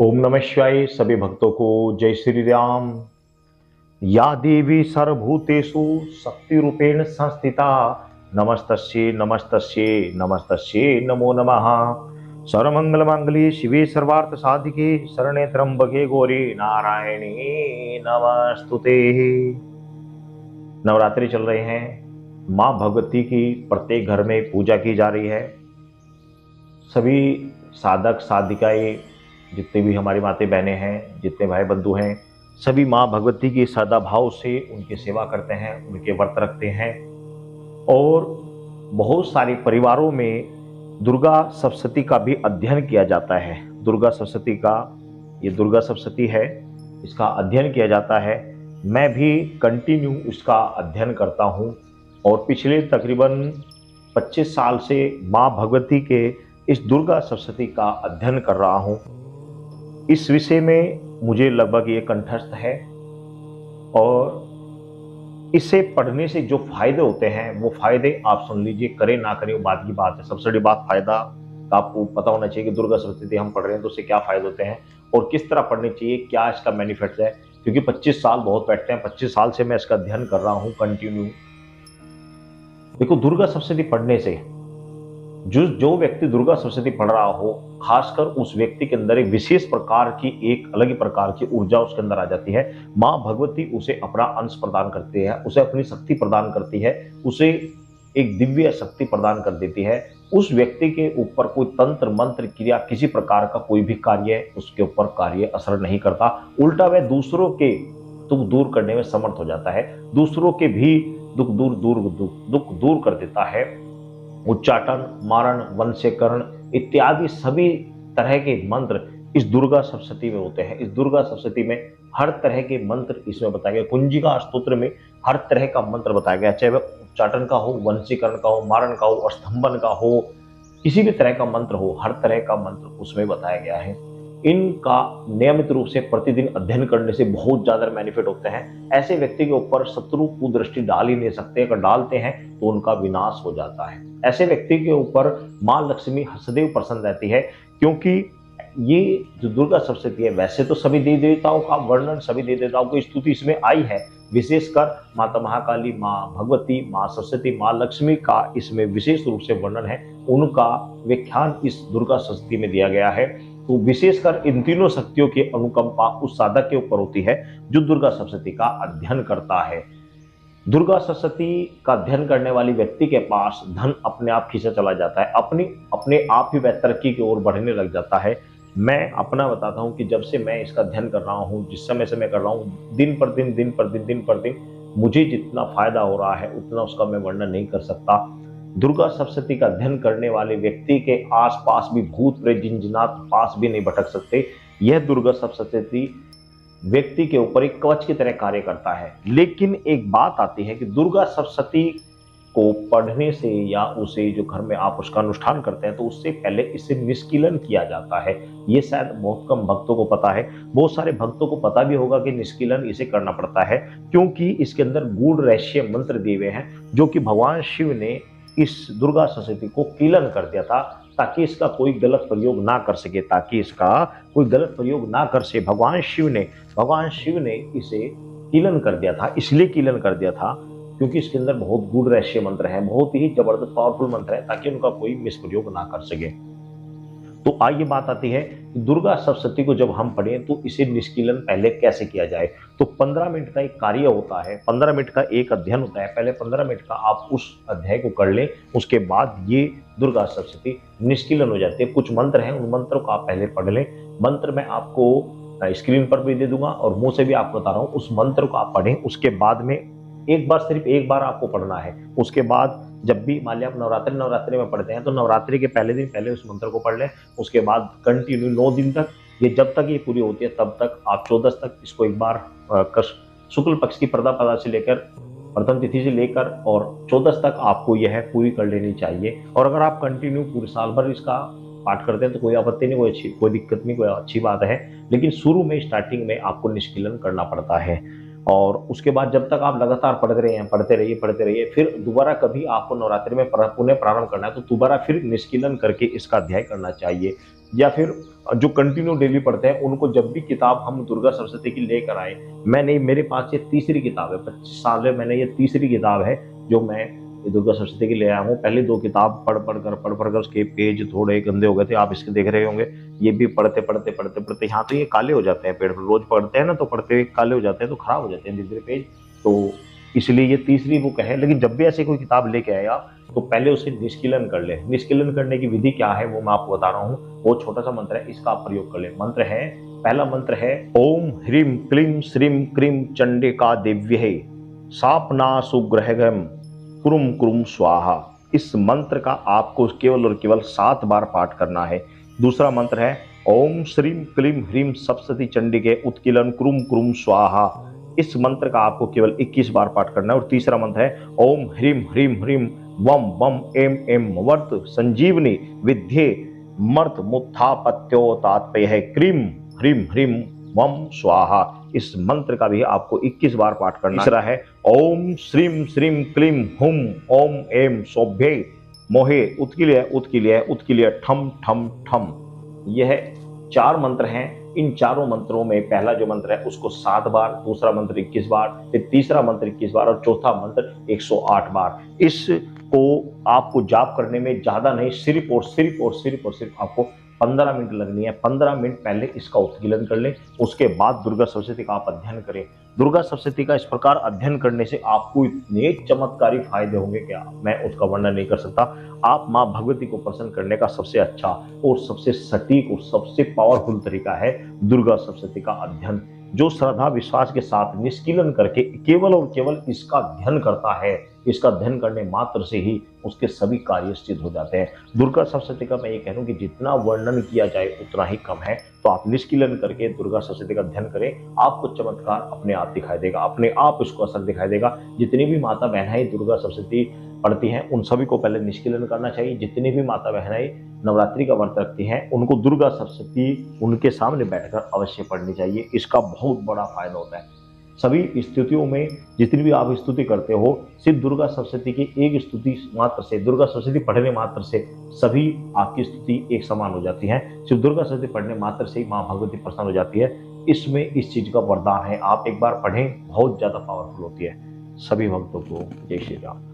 ओम नमः शिवाय। सभी भक्तों को जय श्री राम। या देवी सर्वभूतेषु शक्ति रूपेण संस्थिता नमस्तस्यै नमस्तस्यै नमस्तस्यै नमो नमः। सर्वमंगल मांगल्ये शिवे सर्वार्थ साधिके शरणे त्र्यंबके गौरी नारायणी नमस्तुते। नवरात्रि चल रहे हैं। मां भगवती की प्रत्येक घर में पूजा की जा रही है। सभी साधक साधिकाएं, जितने भी हमारी माते बहनें हैं, जितने भाई बंधु हैं, सभी माँ भगवती की श्रद्धा भाव से उनकी सेवा करते हैं, उनके व्रत रखते हैं। और बहुत सारे परिवारों में दुर्गा सप्तशती का भी अध्ययन किया जाता है। दुर्गा सप्तशती का, ये दुर्गा सप्तशती है, इसका अध्ययन किया जाता है। मैं भी कंटिन्यू इसका अध्ययन करता हूँ और पिछले तकरीबन 25 साल से माँ भगवती के इस दुर्गा सप्तशती का अध्ययन कर रहा हूँ। इस विषय में मुझे लगभग ये कंठस्थ है और इसे पढ़ने से जो फायदे होते हैं वो फायदे आप सुन लीजिए। करें ना करें वो बात की बात है। सबसे बड़ी बात फायदा का आपको पता होना चाहिए कि दुर्गा सप्तशती हम पढ़ रहे हैं तो उससे क्या फायदे होते हैं और किस तरह पढ़नी चाहिए, क्या इसका बेनिफिट्स है। क्योंकि 25 साल बहुत बैठते हैं, 25 साल से मैं इसका अध्ययन कर रहा हूँ कंटिन्यू। देखो, दुर्गा सप्तशती पढ़ने से जो व्यक्ति दुर्गा सप्तशती पढ़ रहा हो, खासकर उस व्यक्ति के अंदर एक विशेष प्रकार की, एक अलग ही प्रकार की ऊर्जा उसके अंदर आ जाती है। मां भगवती उसे अपना अंश प्रदान करती है, उसे अपनी शक्ति प्रदान करती है, उसे एक दिव्य शक्ति प्रदान कर देती है। उस व्यक्ति के ऊपर कोई तंत्र मंत्र क्रिया, किसी प्रकार का कोई भी कार्य उसके ऊपर कार्य असर नहीं करता। उल्टा वह दूसरों के दुख दूर करने में समर्थ हो जाता है, दूसरों के भी दुख दूर कर देता है। उच्चाटन, मारण, वंशीकरण इत्यादि सभी तरह के मंत्र इस दुर्गा सप्तशती में होते हैं। इस दुर्गा सप्तशती में हर तरह के मंत्र इसमें बताए गए। कुंजिका स्तोत्र में हर तरह का मंत्र बताया गया, चाहे वह उच्चाटन का हो, वंशीकरण का हो, मारण का हो, स्तंभन का हो, किसी भी तरह का मंत्र हो, हर तरह का मंत्र उसमें बताया गया है। इनका नियमित रूप से प्रतिदिन अध्ययन करने से बहुत ज्यादा बेनिफिट होते हैं। ऐसे व्यक्ति के ऊपर शत्रु कुदृष्टि डाल ही नहीं सकते, अगर डालते हैं तो उनका विनाश हो जाता है। ऐसे व्यक्ति के ऊपर मां लक्ष्मी सदैव प्रसन्न रहती है, क्योंकि ये जो दुर्गा सप्तशती है, वैसे तो सभी देवी देवताओं का वर्णन, सभी देवी देवताओं की स्तुति इसमें आई है। विशेषकर माता महाकाली, मां भगवती, मां सरस्वती, मां लक्ष्मी का इसमें विशेष रूप से वर्णन है। उनका व्याख्यान इस दुर्गा सप्तशती में दिया गया है। तो विशेषकर इन तीनों शक्तियों की अनुकंपा उस साधक के ऊपर होती है जो दुर्गा सप्तशती का अध्ययन करता है। दुर्गा सप्तशती का अध्ययन करने वाली व्यक्ति के पास धन अपने आप खींचा चला जाता है, अपने आप ही वह तरक्की की ओर बढ़ने लग जाता है। मैं अपना बताता हूं कि जब से मैं इसका अध्ययन कर रहा हूं, जिस समय से मैं कर रहा हूं, दिन पर दिन मुझे जितना फायदा हो रहा है उतना उसका मैं वर्णन नहीं कर सकता। दुर्गा सप्तशती का अध्ययन करने वाले व्यक्ति के आसपास भी भूत प्रेत जिनजिनात पास भी नहीं भटक सकते। यह दुर्गा सप्तशती व्यक्ति के ऊपर एक कवच की तरह कार्य करता है। लेकिन एक बात आती है कि दुर्गा सप्तशती को पढ़ने से या उसे जो घर में आप उसका अनुष्ठान करते हैं तो उससे पहले इसे निष्कीलन किया जाता है। ये शायद बहुत कम भक्तों को पता है। बहुत सारे भक्तों को पता भी होगा कि निष्कीलन इसे करना पड़ता है, क्योंकि इसके अंदर गूढ़ रहस्य मंत्र दिए हुए हैं जो कि भगवान शिव ने इस दुर्गा सप्तशती को कीलन कर दिया था, ताकि इसका कोई गलत प्रयोग ना कर सके, भगवान शिव ने इसे कीलन कर दिया था। इसलिए कीलन कर दिया था क्योंकि इसके अंदर बहुत गूढ़ रहस्य मंत्र है, बहुत ही जबरदस्त पावरफुल मंत्र है, ताकि उनका कोई मिसप्रयोग ना कर सके। तो आइए बात आती है कि दुर्गा सप्तशती को जब हम पढ़ें तो इसे निष्कीलन पहले कैसे किया जाए। तो 15 मिनट का एक कार्य होता है, 15 मिनट का एक अध्ययन होता है। पहले 15 मिनट का आप उस अध्याय को कर लें, उसके बाद ये दुर्गा सप्तशती निष्कीलन हो जाती है। कुछ मंत्र हैं, उन मंत्रों को आप पहले पढ़ लें। मंत्र मैं आपको स्क्रीन पर भी दे दूंगा और मुंह से भी आपको बता रहा हूँ। उस मंत्र को आप पढ़ें, उसके बाद में एक बार, सिर्फ एक बार आपको पढ़ना है। उसके बाद जब भी मान लिया आप नवरात्रि में पढ़ते हैं तो नवरात्रि के पहले दिन पहले उस मंत्र को पढ़ लें। उसके बाद कंटिन्यू 9 दिन तक, ये जब तक ये पूरी होती है तब तक आप 14 तक इसको एक बार शुक्ल पक्ष की प्रदा से लेकर, प्रथम तिथि से लेकर और 14 तक आपको यह पूरी कर लेनी चाहिए। और अगर आप कंटिन्यू पूरे साल भर इसका पाठ करते हैं तो कोई आपत्ति नहीं, कोई दिक्कत नहीं, कोई अच्छी बात है। लेकिन शुरू में, स्टार्टिंग में आपको निष्कीलन करना पड़ता है। और उसके बाद जब तक आप लगातार पढ़ते रहिए, फिर दोबारा कभी आपको नवरात्रि में पुनः प्रारंभ करना है तो दोबारा फिर निष्कीलन करके इसका अध्याय करना चाहिए। या फिर जो कंटिन्यू डेली पढ़ते हैं उनको जब भी किताब हम दुर्गा सप्तशती की लेकर आए, मैंने मेरे पास ये तीसरी किताब है, 25 साल में मैंने ये तीसरी किताब है जो मैं दुर्गा सप्तशती की ले आया हूँ। पहले 2 किताब पढ़ कर उसके पेज थोड़े गंदे हो गए थे, आप इसके देख रहे होंगे। ये भी पढ़ते यहाँ तो ये काले हो जाते हैं पेड़ पर, रोज पढ़ते हैं ना तो पढ़ते काले हो जाते हैं, तो खराब हो जाते हैं धीरे-धीरे पेज। तो इसलिए ये तीसरी बुक है। लेकिन जब भी ऐसी कोई किताब लेके आए आप, तो पहले उसे निष्कीलन कर ले। निष्कीलन करने की विधि क्या है वो मैं आपको बता रहा हूँ। वो छोटा सा मंत्र है, इसका आप प्रयोग कर ले। मंत्र है, पहला मंत्र है ओम ह्रीम क्लीम श्रीम क्रीम चंडिका देव्यै सापना सुग्रहगम कुरुम कुरुम स्वाहा। इस मंत्र का आपको केवल और केवल 7 बार पाठ करना है। दूसरा मंत्र है ओम श्रीम क्लीम ह्रीम सप्तशती चंडिके उत्कीलन कुरुम कुरुम स्वाहा। इस मंत्र का आपको केवल 21 बार पाठ करना है। और तीसरा मंत्र है ओम ह्रीम ह्रीम ह्रीम वम वम एम एम वर्त संजीवनी विद्ये मर्त मुत्थापत्यो तात्पर्य क्रीम ह्रीम ह्रीम वम स्वाहा। इस मंत्र का भी आपको 21 बार पाठ करना है। तीसरा है ओम श्रीम श्रीम क्लीम हुम ओम एम सौभ्ये मोहे उत्कील्य ठम ठम ठम। यह 4 मंत्र हैं। इन चारों मंत्रों में पहला जो मंत्र है उसको 7 बार, दूसरा मंत्र 21 बार, फिर तीसरा मंत्र 21 बार और चौथा मंत्र 108 बार। इसको आपको जाप करने में ज्यादा नहीं, सिर्फ आपको 15 मिनट लगनी है। 15 मिनट पहले इसका उत्कीलन कर लें, उसके बाद दुर्गा सप्तशती का आप अध्ययन करें। दुर्गा सप्तशती का इस प्रकार अध्ययन करने से आपको इतने चमत्कारी फायदे होंगे क्या मैं उसका वर्णन नहीं कर सकता। आप माँ भगवती को प्रसन्न करने का सबसे अच्छा और सबसे सटीक और सबसे पावरफुल तरीका है दुर्गा सप्तशती का अध्ययन। जो श्रद्धा विश्वास के साथ निष्कीलन करके केवल और केवल इसका अध्ययन करता है, इसका अध्ययन करने मात्र से ही उसके सभी कार्य सिद्ध हो जाते हैं। दुर्गा सप्तशती का मैं ये कह रहा हूँ कि जितना वर्णन किया जाए उतना ही कम है। तो आप निष्कीलन करके दुर्गा सप्तशती का अध्ययन करें, आपको चमत्कार अपने आप दिखाई देगा, अपने आप इसको असर दिखाई देगा। जितनी भी माता बहनाएं दुर्गा सप्तशती पढ़ती हैं उन सभी को पहले निष्कीलन करना चाहिए। जितनी भी माता बहनाएं नवरात्रि का व्रत रखती हैं उनको दुर्गा सप्तशती उनके सामने बैठकर अवश्य पढ़नी चाहिए। इसका बहुत बड़ा फायदा होता है। सभी स्तुतियों में जितनी भी आप स्तुति करते हो, सिर्फ दुर्गा सप्तशती की एक स्तुति मात्र से, दुर्गा सप्तशती पढ़ने मात्र से सभी आपकी स्तुति एक समान हो जाती है। सिर्फ दुर्गा सप्तशती पढ़ने मात्र से ही माँ भगवती प्रसन्न हो जाती है। इसमें इस चीज का वरदान है, आप एक बार पढ़ें, बहुत ज्यादा पावरफुल होती है। सभी भक्तों को जय श्री राम।